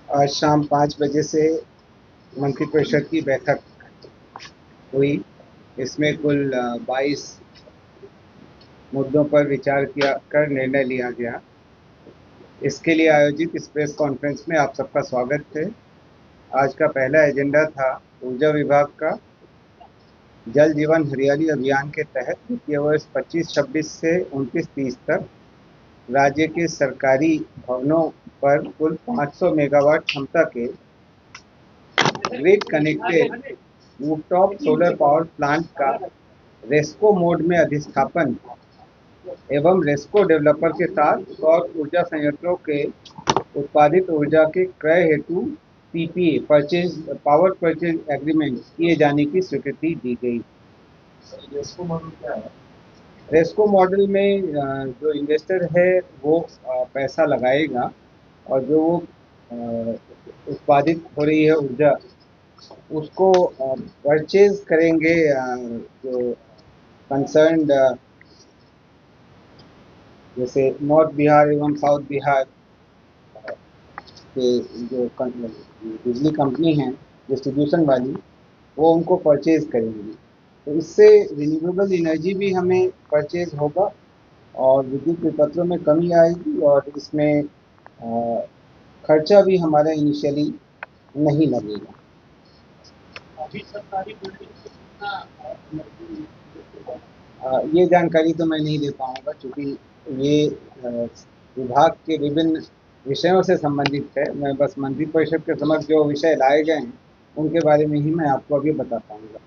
आज शाम 5 बजे से मंत्रिपरिषद की बैठक हुई। इसमें कुल 22 मुद्दों पर विचार किया कर निर्णय लिया गया। इसके लिए आयोजित इस प्रेस कॉन्फ्रेंस में आप सबका स्वागत है। आज का पहला एजेंडा था ऊर्जा विभाग का जल जीवन हरियाली अभियान के तहत वित्तीय वर्ष 25-26 से 29-30 तक राज्य के सरकारी भवनों पर कुल 500 मेगावाट क्षमता के grid connected rooftop solar power plant का रेस्को मोड में अधिस्थापन एवं रेस्को डेवलपर के साथ सौर ऊर्जा संयंत्रों के उत्पादित ऊर्जा के क्रय हेतु PPA purchase power purchase agreement किए जाने की स्वीकृति दी गई। रेस्को मॉडल में जो इन्वेस्टर है वो पैसा लगाएगा और जो वो उत्पादित हो रही है ऊर्जा उसको परचेज करेंगे जो कंसर्न्ड जैसे नॉर्थ बिहार एवं साउथ बिहार के जो बिजली कंपनी है डिस्ट्रीब्यूशन वाली वो उनको परचेज करेंगी। तो इससे रिन्यूएबल एनर्जी भी हमें परचेज होगा और विद्युत विपत्रों में कमी आएगी और इसमें खर्चा भी हमारा इनिशियली नहीं लगेगा। अभी सरकारी बिल्डिंग ये जानकारी तो मैं नहीं दे पाऊंगा क्योंकि ये विभाग के विभिन्न विषयों से संबंधित है। मैं बस मंत्रिपरिषद के समक्ष जो विषय लाए गए हैं उनके बारे में ही मैं आपको अभी बता पाऊंगा।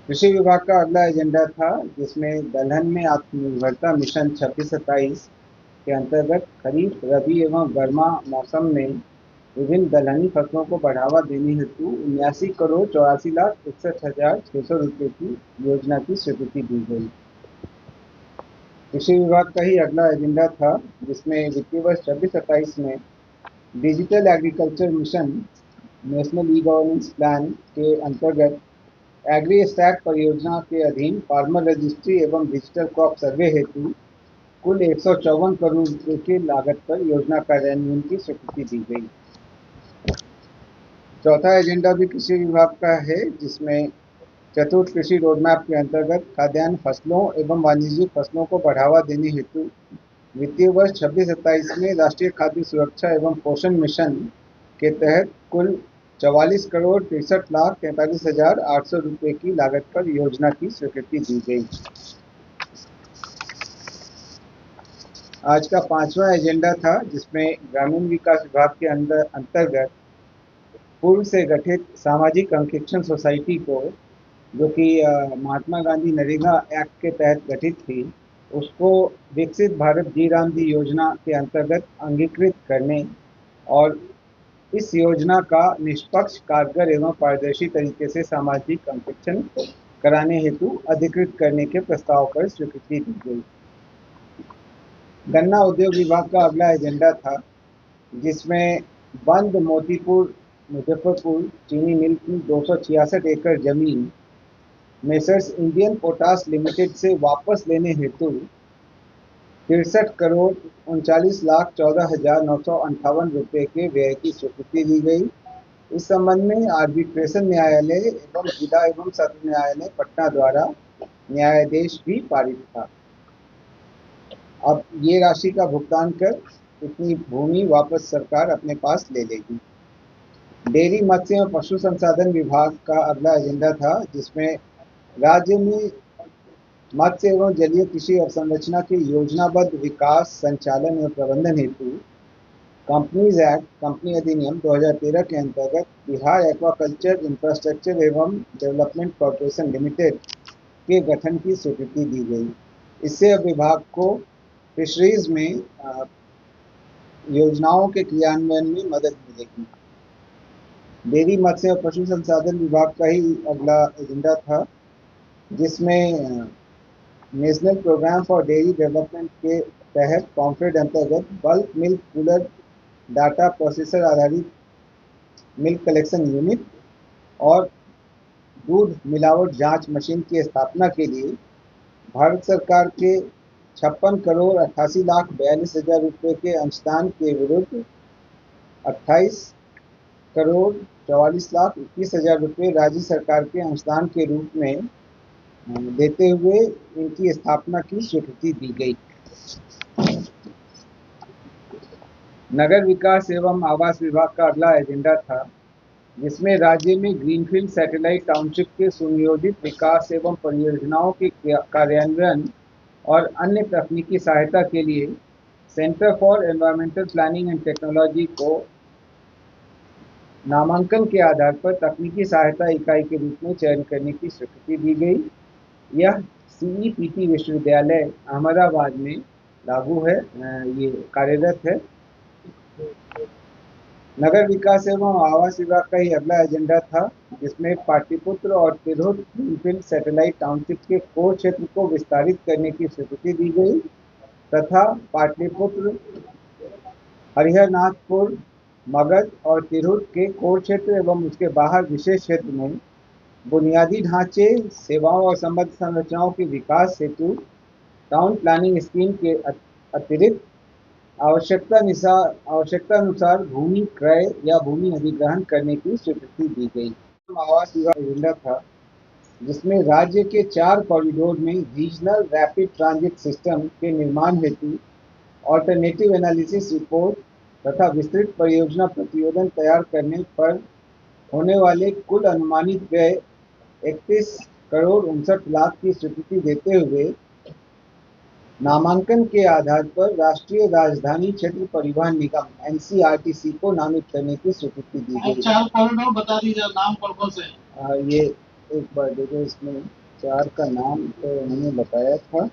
कृषि विभाग का अगला एजेंडा था जिसमें दलहन में आत्मनिर्भरता मिशन 26-27 के अंतर्गत खरीफ रबी एवं गर्मा मौसम में विभिन्न दलहनी फसलों को बढ़ावा देने हेतु 79 करोड़ 84 लाख 61 हजार 600 रुपये की योजना की स्वीकृति दी गई। कृषि विभाग का ही अगला एजेंडा था जिसमें वित्तीय वर्ष 26-27 में digital agriculture mission national e governance plan के अंतर्गत एग्री स्टैक परियोजना के अधीन फार्मर रजिस्ट्री एवं डिजिटल क्रॉप सर्वे हेतु कुल 154 करोड़ रुपये की लागत पर योजना कार्यान्वयन की स्वीकृति दी गई। चौथा एजेंडा भी कृषि विभाग का है जिसमें चतुर्थ कृषि रोडमैप के अंतर्गत खाद्यान्न फसलों एवं वाणिज्यिक फसलों को बढ़ावा देने हेतु वित्तीय वर्ष 26-27 में राष्ट्रीय खाद्य सुरक्षा एवं पोषण मिशन के तहत कुल 44 करोड़ 63 लाख 43 हजार 800 रुपये की लागत पर योजना की स्वीकृति दी गई। आज का पांचवा एजेंडा था जिसमें ग्रामीण विकास विभाग के अंतर्गत पूर्व से गठित सामाजिक अंकेक्षण सोसाइटी को जो कि महात्मा गांधी नरेगा एक्ट के तहत गठित थी उसको विकसित भारत जी राम जी योजना के अंतर्गत अंगीकृत करने और इस योजना का निष्पक्ष कारगर एवं पारदर्शी तरीके से सामाजिक अंकेक्षण कराने हेतु अधिकृत करने के प्रस्ताव पर स्वीकृति दी गई। गन्ना उद्योग विभाग का अगला एजेंडा था जिसमें बंद मोतीपुर मुजफ्फरपुर चीनी मिल की 266 एकड़ जमीन मेसर्स इंडियन पोटास लिमिटेड से वापस लेने हेतु 63 करोड़ 39 लाख 14 हजार 958 रुपये के व्यय की स्वीकृति दी गई। इस संबंध में आर्बिट्रेशन न्यायालय एवं जिला एवं सत्र न्यायालय पटना द्वारा न्यायादेश भी पारित था। अब ये राशि का भुगतान कर इतनी भूमि वापस सरकार अपने पास ले लेगी। डेयरी मत्स्य एवं पशु संसाधन विभाग का अगला एजेंडा था जिसमें राज्य में मत्स्य एवं जलीय कृषि अवसंरचना के योजनाबद्ध विकास संचालन एवं प्रबंधन हेतु कंपनीज एक्ट कंपनी अधिनियम 2013 के अंतर्गत बिहार एक्वाकल्चर इंफ्रास्ट्रक्चर एवं डेवलपमेंट कॉर्पोरेशन लिमिटेड के गठन की स्वीकृति दी गई। इससे अब विभाग को फिशरीज में योजनाओं के क्रियान्वयन में मदद मिलेगी। डेयरी मत्स्य और पशु संसाधन विभाग का ही अगला एजेंडा था जिसमें national program for dairy development के तहत पॉम्फ्रेट अंतर्गत bulk milk cooler data processor आधारित मिल्क कलेक्शन यूनिट और दूध मिलावट जांच मशीन की स्थापना के लिए भारत सरकार के 56 करोड़ 88 लाख 42 हजार रुपये के अंशदान के विरुद्ध 28,44,21,000 रुपये राज्य सरकार के अंशदान के रूप में देते हुए इनकी स्थापना की स्वीकृति दी गई। नगर विकास एवं आवास विभाग का अगला एजेंडा था, जिसमें राज्य में ग्रीनफील्ड सैटेलाइट टाउनशिप के सुनियोजित विकास एवं परियोजनाओं के कार्यान्वयन और अन्य तकनीकी सहायता के लिए centre for environmental planning and technology को नामांकन के आधार पर तकनीकी सहायता इकाई के रूप में चयन करने की स्वीकृति दी गई। यह CEPT विश्वविद्यालय अहमदाबाद में लागू है, ये कार्यरत है। नगर विकास एवं आवास विभाग का ही अगला एजेंडा था, जिसमें पाटलिपुत्र और तिरहुत ग्रीनफील्ड सैटेलाइट टाउनशिप के कोर क्षेत्र को विस्तारित करने की स्वीकृति दी गई तथा पाटलिपुत्र, हरिहरनाथपुर, मगध और तिरहुत के कोर क्षेत्र एवं उसके बाहर विशेष क्षेत्र में बुनियादी ढांचे, सेवाओं और संबद्ध संरचनाओं के विकास हेतु टाउन प्लानिंग स्कीम के अतिरिक्त आवश्यकतानुसार भूमि क्रय या भूमि अधिग्रहण करने की स्वीकृति दी गई। आवास विभाग एजेंडा था, जिसमें राज्य के 4 कॉरिडोर में रीजनल रैपिड ट्रांजिट सिस्टम के निर्माण हेतु ऑल्टरनेटिव एनालिसिस रिपोर्ट तथा विस्तृत परियोजना प्रतिवेदन तैयार करने पर होने वाले कुल अनुमानित व्यय 31,59,00,000 की स्वीकृति देते हुए नामांकन के आधार पर राष्ट्रीय राजधानी क्षेत्र परिवहन निगम NCRTC को नामित करने की स्वीकृति दी गई। 4 कॉरिडोर बता दीजिए, नाम कौन से? ये एक बार देखो, इसमें 4 का नाम तो उन्होंने बताया था।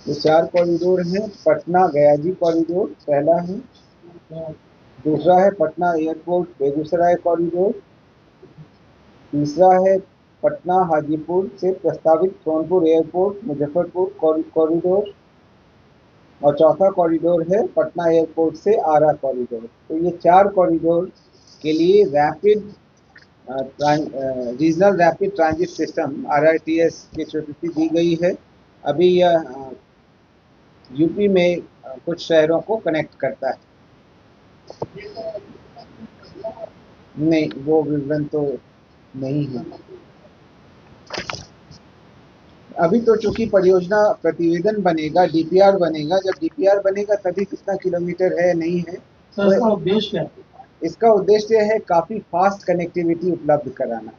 ये 4 कॉरिडोर हैं। पटना गयाजी कॉरिडोर पहला है, दूसरा है पटना एयरपोर्ट बेगूसराय कॉरिडोर, तीसरा है पटना हाजीपुर से प्रस्तावित सोनपुर एयरपोर्ट मुजफ्फरपुर कॉरिडोर और चौथा कॉरिडोर है पटना एयरपोर्ट से आरा कॉरिडोर। तो ये 4 कॉरिडोर के लिए regional rapid transit system RRTS की स्वीकृति दी गई है। अभी यह यूपी में कुछ शहरों को कनेक्ट करता है। नहीं, वो विवरण तो नहीं है अभी। तो चूंकि परियोजना प्रतिवेदन बनेगा, DPR बनेगा, जब DPR बनेगा तभी कितना किलोमीटर है नहीं है। तो इसका उद्देश्य क्या है? इसका उद्देश्य है काफी फास्ट कनेक्टिविटी उपलब्ध कराना।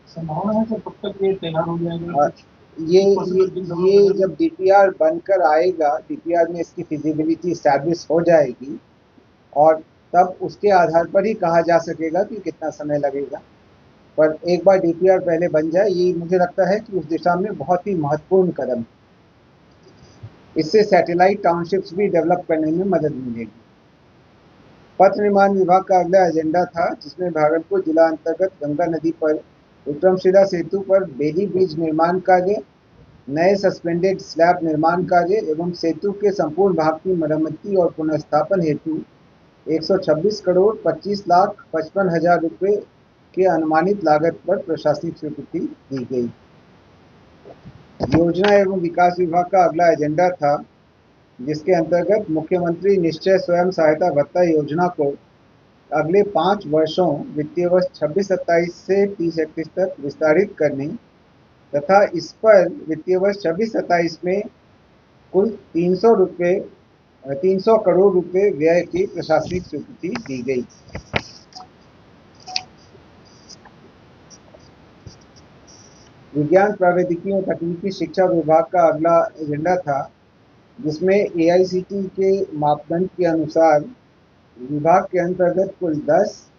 संभावना है कि कब तक ये तैयार हो जाएगा? ये जब DPR बनकर आएगा, DPR में इसकी फिजिबिलिटी स्टैब्लिश हो जाएगी और तब उसके आधार पर ही कहा जा सकेगा कि कितना समय लगेगा। पर एक बार DPR पहले बन जाए, ये मुझे लगता है कि उस दिशा में बहुत ही महत्वपूर्ण कदम है। इससे सैटेलाइट टाउनशिप्स भी डेवलप करने में मदद मिलेगी। पथ निर्माण विभाग का अगला एजेंडा था, जिसमें भागलपुर जिला अंतर्गत गंगा नदी पर विक्रमशिला सेतु पर बेली ब्रिज निर्माण कार्य, नए सस्पेंडेड स्लैब निर्माण कार्य एवं सेतु के संपूर्ण भाग की मरम्मती और पुनर्स्थापन हेतु 126,25,55,000 रुपये के अनुमानित लागत पर प्रशासनिक स्वीकृति दी गई। योजना एवं विकास विभाग का अगला एजेंडा था, जिसके अंतर्गत मुख्यमंत्री निश्चय स्वयं सहायता भत्ता योजना को अगले 5 वर्षों वित्तीय वर्ष 26-27 से 30-31 तक विस्तारित करने तथा इस पर वित्तीय वर्ष 26-27 में कुल 300 करोड़ रुपए व्यय की प्रशासनिक स्वीकृति दी गई। विज्ञान प्रौद्योगिकी और तकनीकी शिक्षा विभाग का अगला एजेंडा था, जिसमें AICTE के मापदंड के अनुसार विभाग के अंतर्गत कुल 10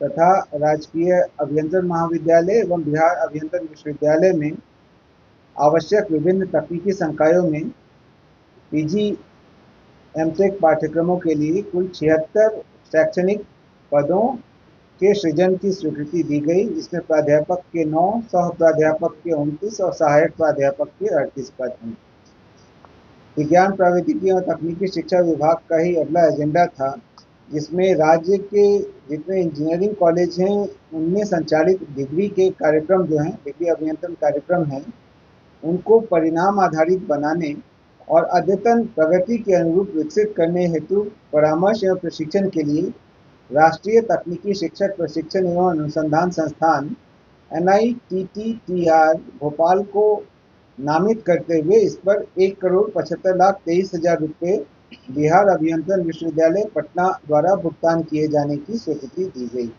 तथा राजकीय अभियंत्रण महाविद्यालय एवं बिहार अभियंत्रण विश्वविद्यालय में आवश्यक विभिन्न तकनीकी संकायों में PG MTech पाठ्यक्रमों के लिए कुल 76 शैक्षणिक पदों के सृजन की स्वीकृति दी गई, जिसमें प्राध्यापक के 9, सह प्राध्यापक के 29 और सहायक प्राध्यापक के 38 पद हैं। विज्ञान प्रौद्योगिकी और तकनीकी शिक्षा विभाग का ही अगला एजेंडा था, जिसमें राज्य के जितने इंजीनियरिंग कॉलेज हैं उनमें संचालित डिग्री के कार्यक्रम जो हैं, डिग्री अभियंत्रण कार्यक्रम हैं, उनको परिणाम आधारित बनाने और अद्यतन प्रगति के अनुरूप विकसित करने हेतु परामर्श एवं प्रशिक्षण के लिए राष्ट्रीय तकनीकी शिक्षक प्रशिक्षण एवं अनुसंधान संस्थान NITTTR भोपाल को नामित करते हुए इस पर 1,75,23,000 रुपये बिहार अभियंत्रण विश्वविद्यालय पटना द्वारा भुगतान किए जाने की स्वीकृति दी गई।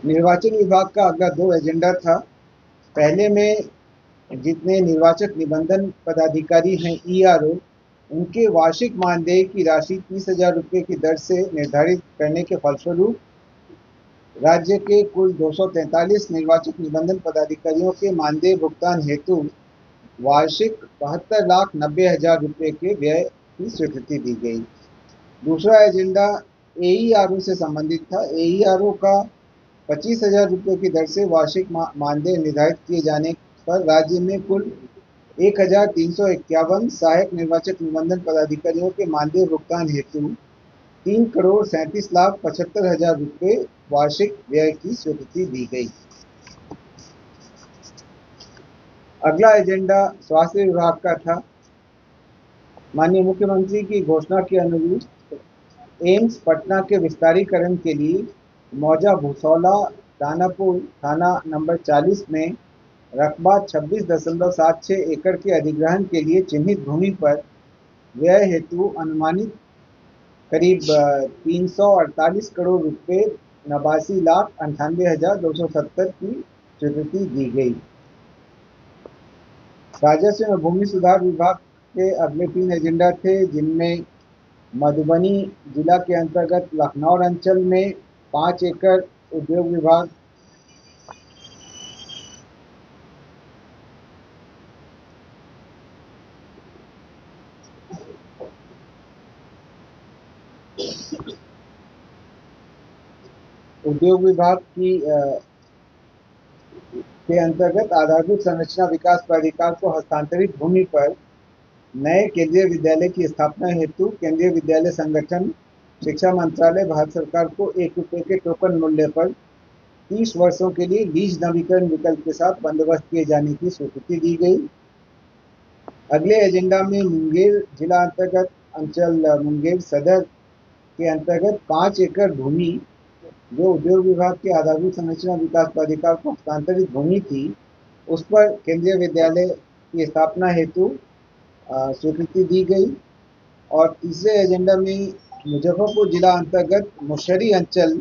निर्वाचन विभाग का अगला 2 एजेंडा था। पहले में जितने निर्वाचक निबंधन पदाधिकारी हैं ERO, उनके वार्षिक मानदेय की राशि 30,000 रुपये की दर से निर्धारित करने के फलस्वरूप राज्य के कुल 243 निर्वाचक निबंधन पदाधिकारियों के मानदेय भुगतान हेतु वार्षिक 72,90,000 रुपये के व्यय की स्वीकृति दी गई। दूसरा एजेंडा AERO से संबंधित था। AERO का 25,000 रुपये की दर से वार्षिक मानदेय निर्धारित किए जाने पर राज्य में कुल 1,351 सहायक निर्वाचक निबंधन पदाधिकारियों के मानदेय भुगतान हेतु 3,37,75,000 रुपये वार्षिक व्यय की स्वीकृति दी गई। अगला एजेंडा स्वास्थ्य विभाग का था। माननीय मुख्यमंत्री की घोषणा के अनुरूप एम्स पटना के विस्तारीकरण के लिए मौजा भूसौला दानापुर थाना नंबर 40 में रकबा 26.76 एकड़ के अधिग्रहण के लिए चिन्हित भूमि पर व्यय हेतु अनुमानित करीब 348 करोड़ रुपये 89,98,270 की स्वीकृति दी गई। राजस्व एवं भूमि सुधार विभाग के अगले 3 एजेंडा थे, जिनमें मधुबनी जिला के अंतर्गत लखनऊ अंचल में 5 एकड़ उद्योग विभाग, के अंतर्गत आधारभूत संरचना विकास प्राधिकार को हस्तांतरित भूमि पर नए केंद्रीय विद्यालय की स्थापना हेतु केंद्रीय विद्यालय संगठन शिक्षा मंत्रालय भारत सरकार को 1 रुपये के टोकन मूल्य पर 30 वर्षों के लिए लीज नवीकरण विकल्प के साथ बंदोबस्त किए जाने की स्वीकृति दी गई। अगले एजेंडा में मुंगेर जिला अंतर्गत अंचल मुंगेर सदर के अंतर्गत 5 एकड़ भूमि जो उद्योग विभाग के आधारभूत संरचना विकास प्राधिकार को हस्तांतरित भूमि थी, उस पर केंद्रीय विद्यालय की स्थापना हेतु स्वीकृति दी गई। और तीसरे एजेंडा में मुजफ्फरपुर जिला अंतर्गत मुशहरी अंचल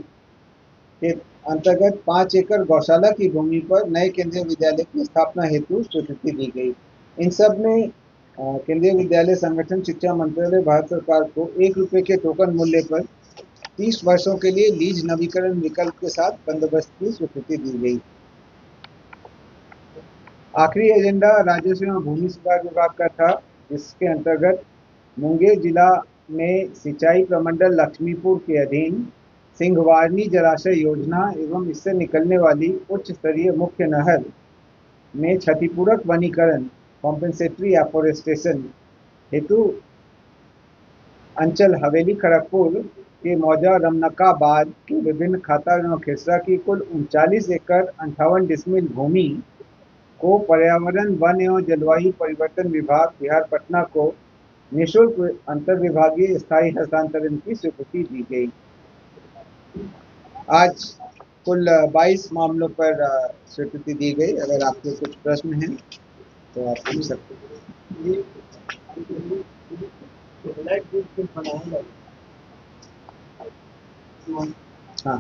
के अंतर्गत 5 एकड़ गौशाला की भूमि पर नए केंद्रीय विद्यालय की स्थापना हेतु स्वीकृति दी गई। इन सब में केंद्रीय विद्यालय संगठन शिक्षा मंत्रालय भारत सरकार को 1 रुपये के टोकन मूल्य पर 30 वर्षों के लिए लीज नवीकरण विकल्प के साथ बंदोबस्त की स्वीकृति दी गई। आखिरी एजेंडा राजस्व एवं भूमि सुधार विभाग का था, जिसके अंतर्गत मुंगेर जिला में सिंचाई प्रमंडल लक्ष्मीपुर के अधीन सिंघवारनी जलाशय योजना एवं इससे निकलने वाली उच्च स्तरीय मुख्य नहर में क्षतिपूरक वनीकरण कॉम्पेंसेटरी एफोरेस्टेशन हेतु अंचल हवेली खड़गपुर के मौजा रमनकाबाद के विभिन्न खाता एवं खेसरा की कुल 39 एकड़ 58 डिसमिल भूमि को पर्यावरण वन एवं जलवायु परिवर्तन विभाग बिहार पटना को निःशुल्क अंतर्विभागीय स्थायी हस्तांतरण की स्वीकृति दी गई। आज कुल 22 मामलों पर स्वीकृति दी गई। अगर आपके कुछ प्रश्न हैं तो आप पूछ सकते हैं। हाँ।